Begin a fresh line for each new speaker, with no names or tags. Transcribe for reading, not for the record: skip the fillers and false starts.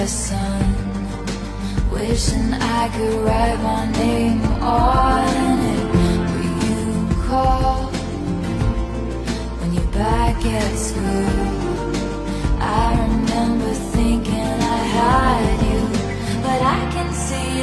the sun, wishing I could write my name on it. Will you call when you're back at school?